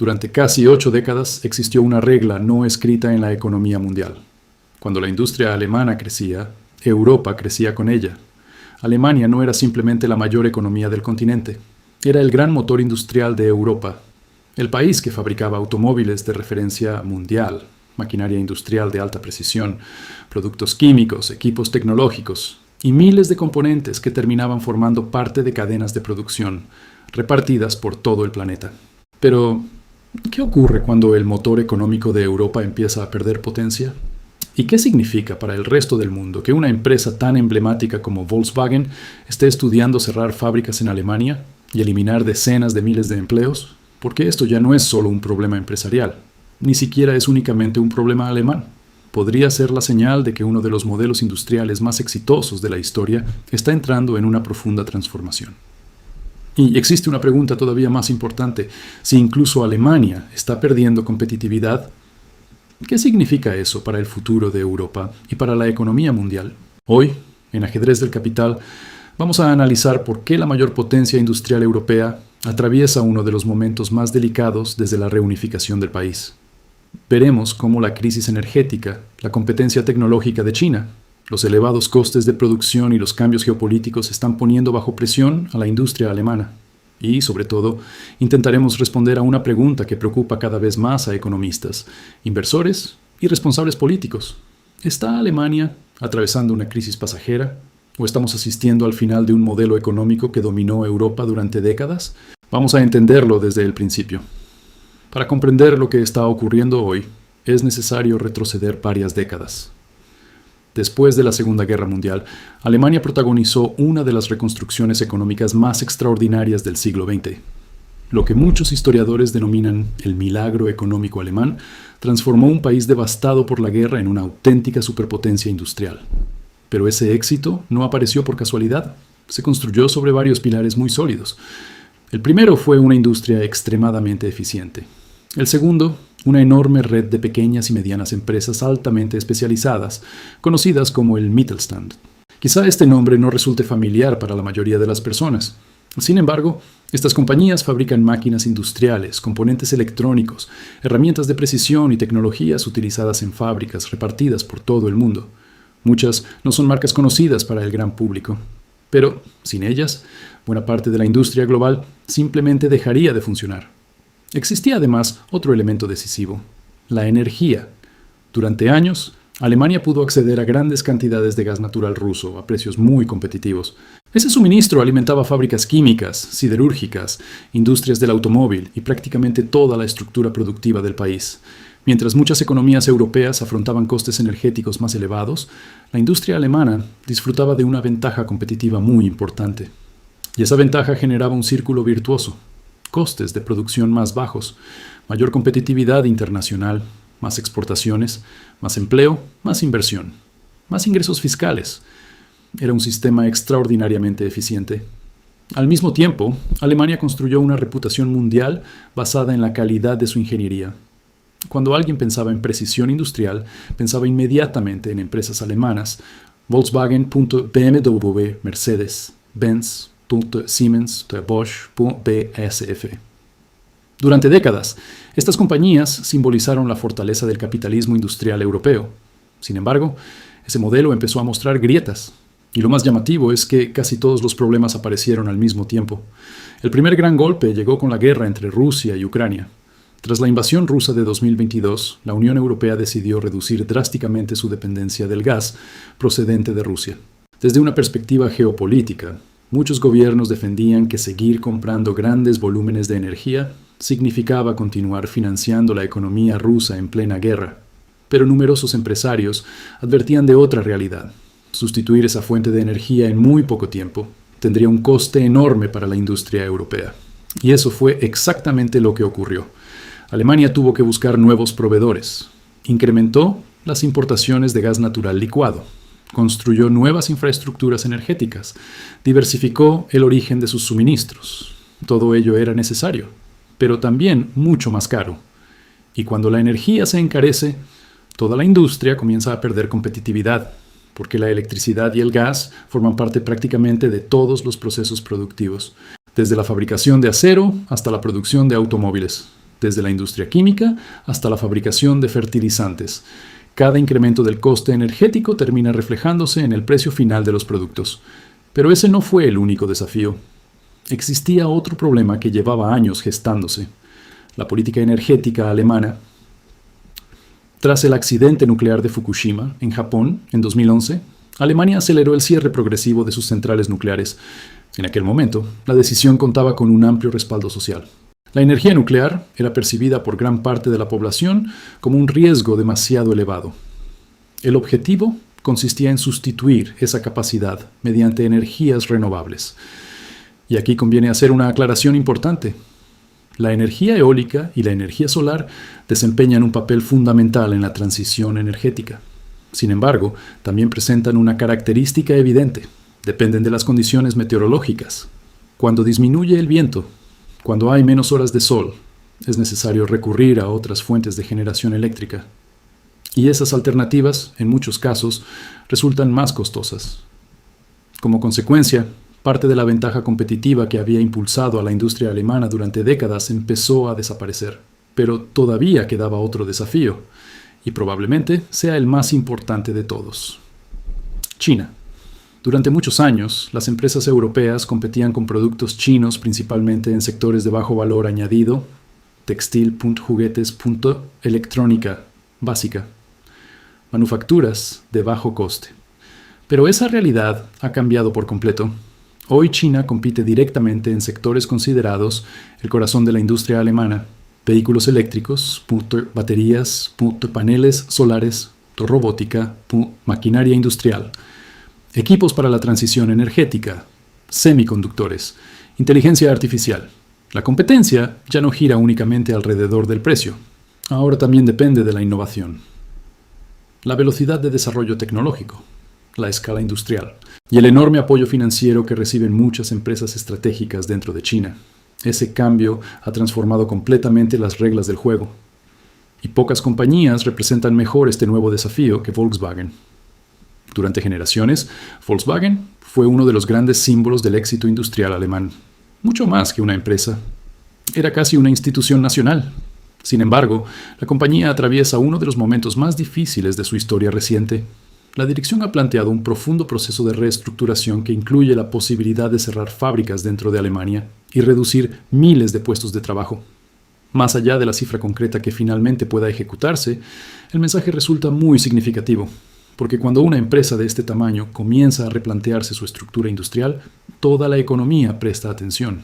Durante casi 8 décadas existió una regla no escrita en la economía mundial. Cuando la industria alemana crecía, Europa crecía con ella. Alemania no era simplemente la mayor economía del continente, era el gran motor industrial de Europa, el país que fabricaba automóviles de referencia mundial, maquinaria industrial de alta precisión, productos químicos, equipos tecnológicos y miles de componentes que terminaban formando parte de cadenas de producción, repartidas por todo el planeta. Pero, ¿qué ocurre cuando el motor económico de Europa empieza a perder potencia? ¿Y qué significa para el resto del mundo que una empresa tan emblemática como Volkswagen esté estudiando cerrar fábricas en Alemania y eliminar decenas de miles de empleos? Porque esto ya no es solo un problema empresarial, ni siquiera es únicamente un problema alemán. Podría ser la señal de que uno de los modelos industriales más exitosos de la historia está entrando en una profunda transformación. Y existe una pregunta todavía más importante. Si incluso Alemania está perdiendo competitividad, ¿qué significa eso para el futuro de Europa y para la economía mundial? Hoy, en Ajedrez del Capital, vamos a analizar por qué la mayor potencia industrial europea atraviesa uno de los momentos más delicados desde la reunificación del país. Veremos cómo la crisis energética, la competencia tecnológica de China, los elevados costes de producción y los cambios geopolíticos están poniendo bajo presión a la industria alemana. Y, sobre todo, intentaremos responder a una pregunta que preocupa cada vez más a economistas, inversores y responsables políticos. ¿Está Alemania atravesando una crisis pasajera? ¿O estamos asistiendo al final de un modelo económico que dominó Europa durante décadas? Vamos a entenderlo desde el principio. Para comprender lo que está ocurriendo hoy, es necesario retroceder varias décadas. Después de la Segunda Guerra Mundial, Alemania protagonizó una de las reconstrucciones económicas más extraordinarias del siglo XX. Lo que muchos historiadores denominan el milagro económico alemán transformó un país devastado por la guerra en una auténtica superpotencia industrial. Pero ese éxito no apareció por casualidad. Se construyó sobre varios pilares muy sólidos. El primero fue una industria extremadamente eficiente. El segundo, una enorme red de pequeñas y medianas empresas altamente especializadas, conocidas como el Mittelstand. Quizá este nombre no resulte familiar para la mayoría de las personas. Sin embargo, estas compañías fabrican máquinas industriales, componentes electrónicos, herramientas de precisión y tecnologías utilizadas en fábricas repartidas por todo el mundo. Muchas no son marcas conocidas para el gran público, pero sin ellas, buena parte de la industria global simplemente dejaría de funcionar. Existía además otro elemento decisivo, la energía. Durante años, Alemania pudo acceder a grandes cantidades de gas natural ruso a precios muy competitivos. Ese suministro alimentaba fábricas químicas, siderúrgicas, industrias del automóvil y prácticamente toda la estructura productiva del país. Mientras muchas economías europeas afrontaban costes energéticos más elevados, la industria alemana disfrutaba de una ventaja competitiva muy importante. Y esa ventaja generaba un círculo virtuoso. Costes de producción más bajos, mayor competitividad internacional, más exportaciones, más empleo, más inversión, más ingresos fiscales. Era un sistema extraordinariamente eficiente. Al mismo tiempo, Alemania construyó una reputación mundial basada en la calidad de su ingeniería. Cuando alguien pensaba en precisión industrial, pensaba inmediatamente en empresas alemanas, Volkswagen, BMW, Mercedes, Benz, Siemens, Bosch, BASF. Durante décadas, estas compañías simbolizaron la fortaleza del capitalismo industrial europeo. Sin embargo, ese modelo empezó a mostrar grietas. Y lo más llamativo es que casi todos los problemas aparecieron al mismo tiempo. El primer gran golpe llegó con la guerra entre Rusia y Ucrania. Tras la invasión rusa de 2022, la Unión Europea decidió reducir drásticamente su dependencia del gas procedente de Rusia. Desde una perspectiva geopolítica, muchos gobiernos defendían que seguir comprando grandes volúmenes de energía significaba continuar financiando la economía rusa en plena guerra. Pero numerosos empresarios advertían de otra realidad. Sustituir esa fuente de energía en muy poco tiempo tendría un coste enorme para la industria europea. Y eso fue exactamente lo que ocurrió. Alemania tuvo que buscar nuevos proveedores. Incrementó las importaciones de gas natural licuado. Construyó nuevas infraestructuras energéticas, diversificó el origen de sus suministros. Todo ello era necesario, pero también mucho más caro. Y cuando la energía se encarece, toda la industria comienza a perder competitividad, porque la electricidad y el gas forman parte prácticamente de todos los procesos productivos, desde la fabricación de acero hasta la producción de automóviles. desde la industria química hasta la fabricación de fertilizantes. Cada incremento del coste energético termina reflejándose en el precio final de los productos. Pero ese no fue el único desafío. Existía otro problema que llevaba años gestándose: la política energética alemana. Tras el accidente nuclear de Fukushima, en Japón, en 2011, Alemania aceleró el cierre progresivo de sus centrales nucleares. En aquel momento, la decisión contaba con un amplio respaldo social. La energía nuclear era percibida por gran parte de la población como un riesgo demasiado elevado. El objetivo consistía en sustituir esa capacidad mediante energías renovables. Y aquí conviene hacer una aclaración importante. La energía eólica y la energía solar desempeñan un papel fundamental en la transición energética. Sin embargo, también presentan una característica evidente: dependen de las condiciones meteorológicas. Cuando disminuye el viento, cuando hay menos horas de sol, es necesario recurrir a otras fuentes de generación eléctrica. Y esas alternativas, en muchos casos, resultan más costosas. Como consecuencia, parte de la ventaja competitiva que había impulsado a la industria alemana durante décadas empezó a desaparecer. Pero todavía quedaba otro desafío, y probablemente sea el más importante de todos: China. Durante muchos años, las empresas europeas competían con productos chinos principalmente en sectores de bajo valor añadido, textil, juguetes, electrónica básica, manufacturas de bajo coste. Pero esa realidad ha cambiado por completo. Hoy China compite directamente en sectores considerados el corazón de la industria alemana: vehículos eléctricos, baterías, paneles solares, robótica, maquinaria industrial, equipos para la transición energética, semiconductores, inteligencia artificial. La competencia ya no gira únicamente alrededor del precio. Ahora también depende de la innovación, la velocidad de desarrollo tecnológico, la escala industrial y el enorme apoyo financiero que reciben muchas empresas estratégicas dentro de China. Ese cambio ha transformado completamente las reglas del juego. Y pocas compañías representan mejor este nuevo desafío que Volkswagen. Durante generaciones, Volkswagen fue uno de los grandes símbolos del éxito industrial alemán. Mucho más que una empresa. Era casi una institución nacional. Sin embargo, la compañía atraviesa uno de los momentos más difíciles de su historia reciente. La dirección ha planteado un profundo proceso de reestructuración que incluye la posibilidad de cerrar fábricas dentro de Alemania y reducir miles de puestos de trabajo. Más allá de la cifra concreta que finalmente pueda ejecutarse, el mensaje resulta muy significativo, porque cuando una empresa de este tamaño comienza a replantearse su estructura industrial, toda la economía presta atención.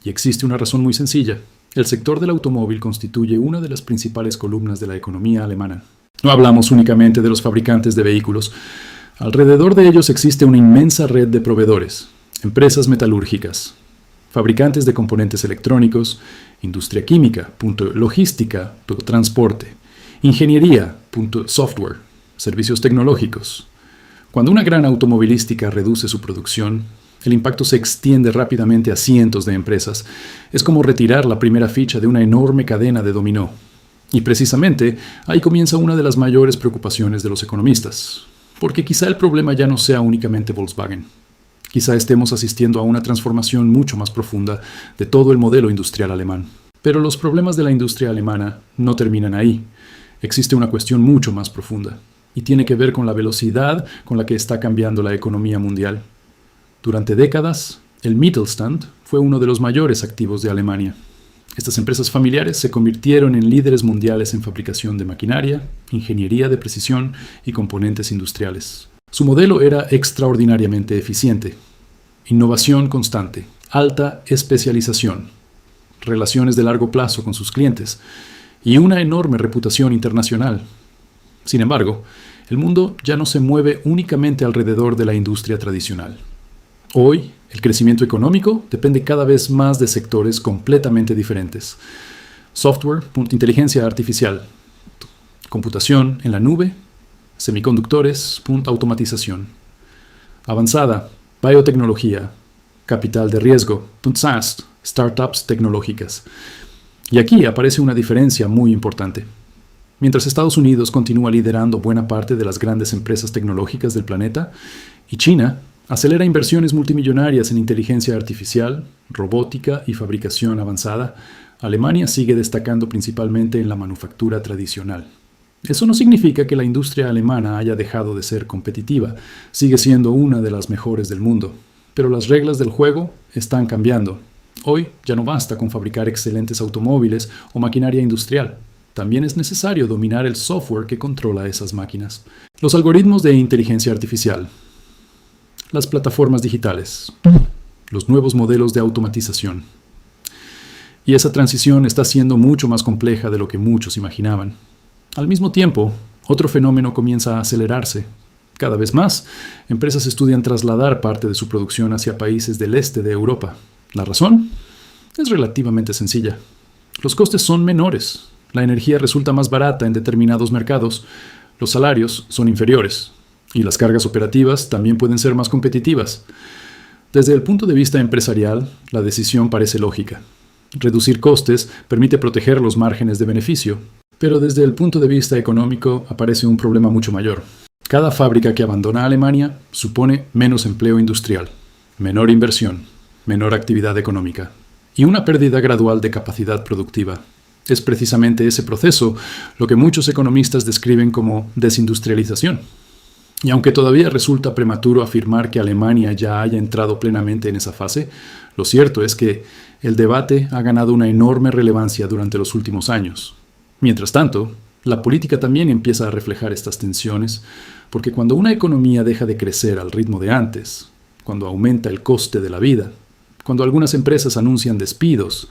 Y existe una razón muy sencilla: el sector del automóvil constituye una de las principales columnas de la economía alemana. No hablamos únicamente de los fabricantes de vehículos. Alrededor de ellos existe una inmensa red de proveedores: empresas metalúrgicas, fabricantes de componentes electrónicos, industria química, logística, transporte, ingeniería, software, servicios tecnológicos. Cuando una gran automovilística reduce su producción, el impacto se extiende rápidamente a cientos de empresas. Es como retirar la primera ficha de una enorme cadena de dominó. Y precisamente ahí comienza una de las mayores preocupaciones de los economistas, porque quizá el problema ya no sea únicamente Volkswagen. Quizá estemos asistiendo a una transformación mucho más profunda de todo el modelo industrial alemán. Pero los problemas de la industria alemana no terminan ahí. Existe una cuestión mucho más profunda, y tiene que ver con la velocidad con la que está cambiando la economía mundial. Durante décadas, el Mittelstand fue uno de los mayores activos de Alemania. Estas empresas familiares se convirtieron en líderes mundiales en fabricación de maquinaria, ingeniería de precisión y componentes industriales. Su modelo era extraordinariamente eficiente: innovación constante, alta especialización, relaciones de largo plazo con sus clientes y una enorme reputación internacional. Sin embargo, el mundo ya no se mueve únicamente alrededor de la industria tradicional. Hoy, el crecimiento económico depende cada vez más de sectores completamente diferentes: software, inteligencia artificial, computación en la nube, semiconductores, automatización, avanzada, biotecnología, capital de riesgo, SaaS, startups tecnológicas. Y aquí aparece una diferencia muy importante. Mientras Estados Unidos continúa liderando buena parte de las grandes empresas tecnológicas del planeta, y China acelera inversiones multimillonarias en inteligencia artificial, robótica y fabricación avanzada, Alemania sigue destacando principalmente en la manufactura tradicional. Eso no significa que la industria alemana haya dejado de ser competitiva, sigue siendo una de las mejores del mundo, pero las reglas del juego están cambiando. Hoy ya no basta con fabricar excelentes automóviles o maquinaria industrial. También es necesario dominar el software que controla esas máquinas. Los algoritmos de inteligencia artificial, las plataformas digitales, los nuevos modelos de automatización. Y esa transición está siendo mucho más compleja de lo que muchos imaginaban. Al mismo tiempo, otro fenómeno comienza a acelerarse. Cada vez más, empresas estudian trasladar parte de su producción hacia países del este de Europa. ¿La razón? Es relativamente sencilla. Los costes son menores, la energía resulta más barata en determinados mercados, los salarios son inferiores y las cargas operativas también pueden ser más competitivas. Desde el punto de vista empresarial, la decisión parece lógica. Reducir costes permite proteger los márgenes de beneficio, pero desde el punto de vista económico aparece un problema mucho mayor. Cada fábrica que abandona Alemania supone menos empleo industrial, menor inversión, menor actividad económica y una pérdida gradual de capacidad productiva. Es precisamente ese proceso lo que muchos economistas describen como desindustrialización. Y aunque todavía resulta prematuro afirmar que Alemania ya haya entrado plenamente en esa fase, lo cierto es que el debate ha ganado una enorme relevancia durante los últimos años. Mientras tanto, la política también empieza a reflejar estas tensiones, porque cuando una economía deja de crecer al ritmo de antes, cuando aumenta el coste de la vida, cuando algunas empresas anuncian despidos,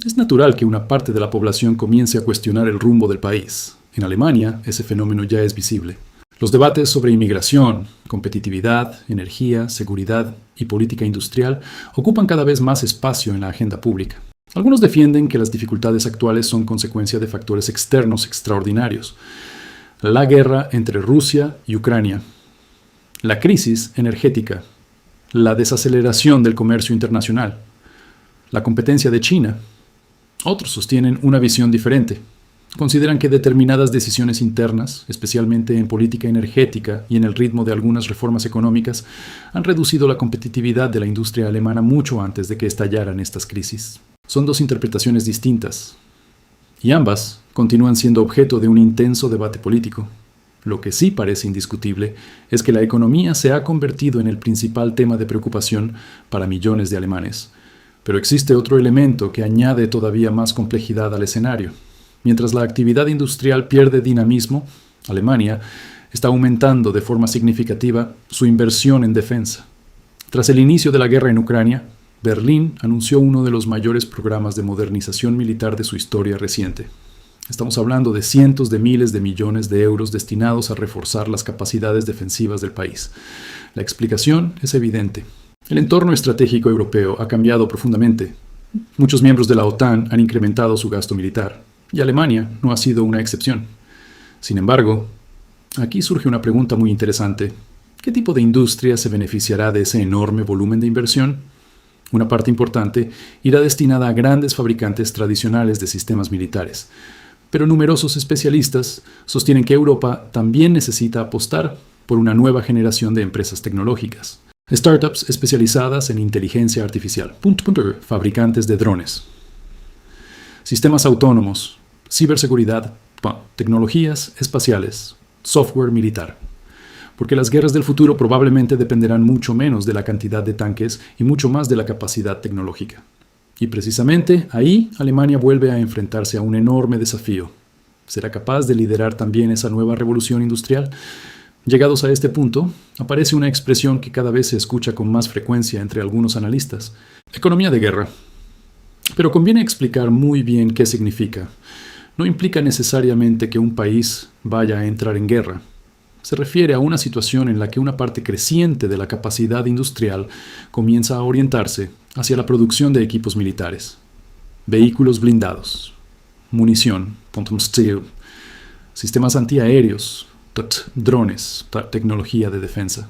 es natural que una parte de la población comience a cuestionar el rumbo del país. En Alemania, ese fenómeno ya es visible. Los debates sobre inmigración, competitividad, energía, seguridad y política industrial ocupan cada vez más espacio en la agenda pública. Algunos defienden que las dificultades actuales son consecuencia de factores externos extraordinarios. La guerra entre Rusia y Ucrania, la crisis energética, la desaceleración del comercio internacional, la competencia de China. Otros sostienen una visión diferente. Consideran que determinadas decisiones internas, especialmente en política energética y en el ritmo de algunas reformas económicas, han reducido la competitividad de la industria alemana mucho antes de que estallaran estas crisis. Son dos interpretaciones distintas, y ambas continúan siendo objeto de un intenso debate político. Lo que sí parece indiscutible es que la economía se ha convertido en el principal tema de preocupación para millones de alemanes. Pero existe otro elemento que añade todavía más complejidad al escenario. Mientras la actividad industrial pierde dinamismo, Alemania está aumentando de forma significativa su inversión en defensa. Tras el inicio de la guerra en Ucrania, Berlín anunció uno de los mayores programas de modernización militar de su historia reciente. Estamos hablando de cientos de miles de millones de euros destinados a reforzar las capacidades defensivas del país. La explicación es evidente. El entorno estratégico europeo ha cambiado profundamente. Muchos miembros de la OTAN han incrementado su gasto militar, y Alemania no ha sido una excepción. Sin embargo, aquí surge una pregunta muy interesante. ¿Qué tipo de industria se beneficiará de ese enorme volumen de inversión? Una parte importante irá destinada a grandes fabricantes tradicionales de sistemas militares, pero numerosos especialistas sostienen que Europa también necesita apostar por una nueva generación de empresas tecnológicas. Startups especializadas en inteligencia artificial, fabricantes de drones, sistemas autónomos, ciberseguridad, tecnologías espaciales, software militar. Porque las guerras del futuro probablemente dependerán mucho menos de la cantidad de tanques y mucho más de la capacidad tecnológica. Y precisamente ahí Alemania vuelve a enfrentarse a un enorme desafío. ¿Será capaz de liderar también esa nueva revolución industrial? Llegados a este punto, aparece una expresión que cada vez se escucha con más frecuencia entre algunos analistas: economía de guerra. Pero conviene explicar muy bien qué significa. No implica necesariamente que un país vaya a entrar en guerra. Se refiere a una situación en la que una parte creciente de la capacidad industrial comienza a orientarse hacia la producción de equipos militares, vehículos blindados, munición, steel, sistemas antiaéreos, drones, tecnología de defensa.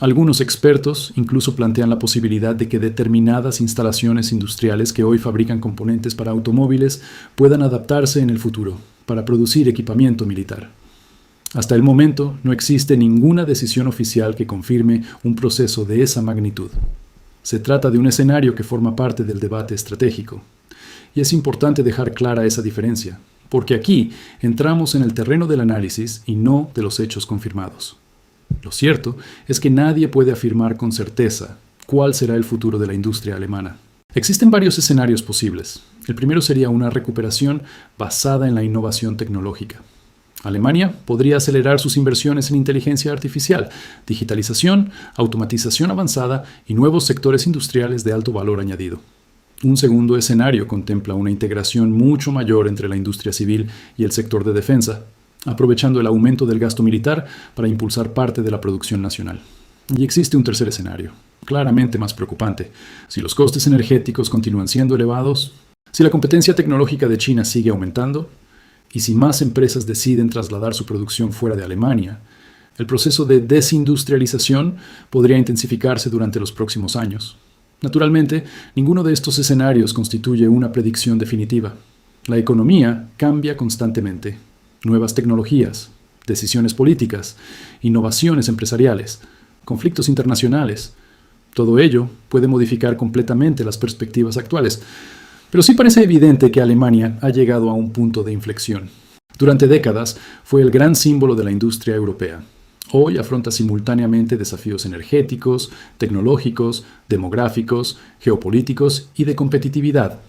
Algunos expertos incluso plantean la posibilidad de que determinadas instalaciones industriales que hoy fabrican componentes para automóviles puedan adaptarse en el futuro para producir equipamiento militar. Hasta el momento no existe ninguna decisión oficial que confirme un proceso de esa magnitud. Se trata de un escenario que forma parte del debate estratégico. Y es importante dejar clara esa diferencia, porque aquí entramos en el terreno del análisis y no de los hechos confirmados. Lo cierto es que nadie puede afirmar con certeza cuál será el futuro de la industria alemana. Existen varios escenarios posibles. El primero sería una recuperación basada en la innovación tecnológica. Alemania podría acelerar sus inversiones en inteligencia artificial, digitalización, automatización avanzada y nuevos sectores industriales de alto valor añadido. Un segundo escenario contempla una integración mucho mayor entre la industria civil y el sector de defensa, aprovechando el aumento del gasto militar para impulsar parte de la producción nacional. Y existe un tercer escenario, claramente más preocupante. Si los costes energéticos continúan siendo elevados, si la competencia tecnológica de China sigue aumentando, y si más empresas deciden trasladar su producción fuera de Alemania, el proceso de desindustrialización podría intensificarse durante los próximos años. Naturalmente, ninguno de estos escenarios constituye una predicción definitiva. La economía cambia constantemente. Nuevas tecnologías, decisiones políticas, innovaciones empresariales, conflictos internacionales. Todo ello puede modificar completamente las perspectivas actuales. Pero sí parece evidente que Alemania ha llegado a un punto de inflexión. Durante décadas fue el gran símbolo de la industria europea. Hoy afronta simultáneamente desafíos energéticos, tecnológicos, demográficos, geopolíticos y de competitividad.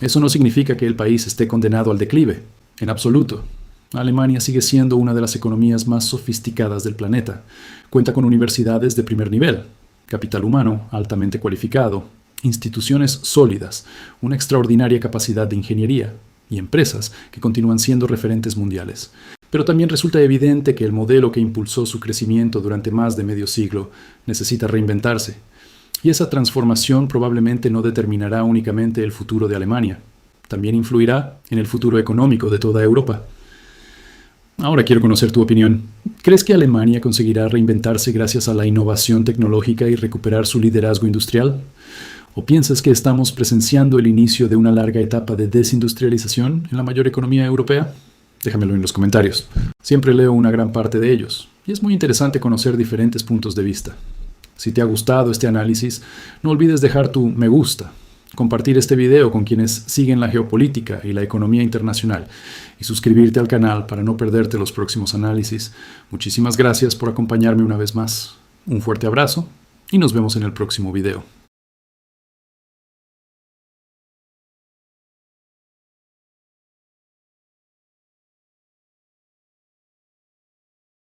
Eso no significa que el país esté condenado al declive, en absoluto. Alemania sigue siendo una de las economías más sofisticadas del planeta. Cuenta con universidades de primer nivel, capital humano altamente cualificado, instituciones sólidas, una extraordinaria capacidad de ingeniería y empresas que continúan siendo referentes mundiales. Pero también resulta evidente que el modelo que impulsó su crecimiento durante más de medio siglo necesita reinventarse. Y esa transformación probablemente no determinará únicamente el futuro de Alemania. También influirá en el futuro económico de toda Europa. Ahora quiero conocer tu opinión. ¿Crees que Alemania conseguirá reinventarse gracias a la innovación tecnológica y recuperar su liderazgo industrial? ¿O piensas que estamos presenciando el inicio de una larga etapa de desindustrialización en la mayor economía europea? Déjamelo en los comentarios. Siempre leo una gran parte de ellos, y es muy interesante conocer diferentes puntos de vista. Si te ha gustado este análisis, no olvides dejar tu me gusta, compartir este video con quienes siguen la geopolítica y la economía internacional, y suscribirte al canal para no perderte los próximos análisis. Muchísimas gracias por acompañarme una vez más. Un fuerte abrazo, y nos vemos en el próximo video.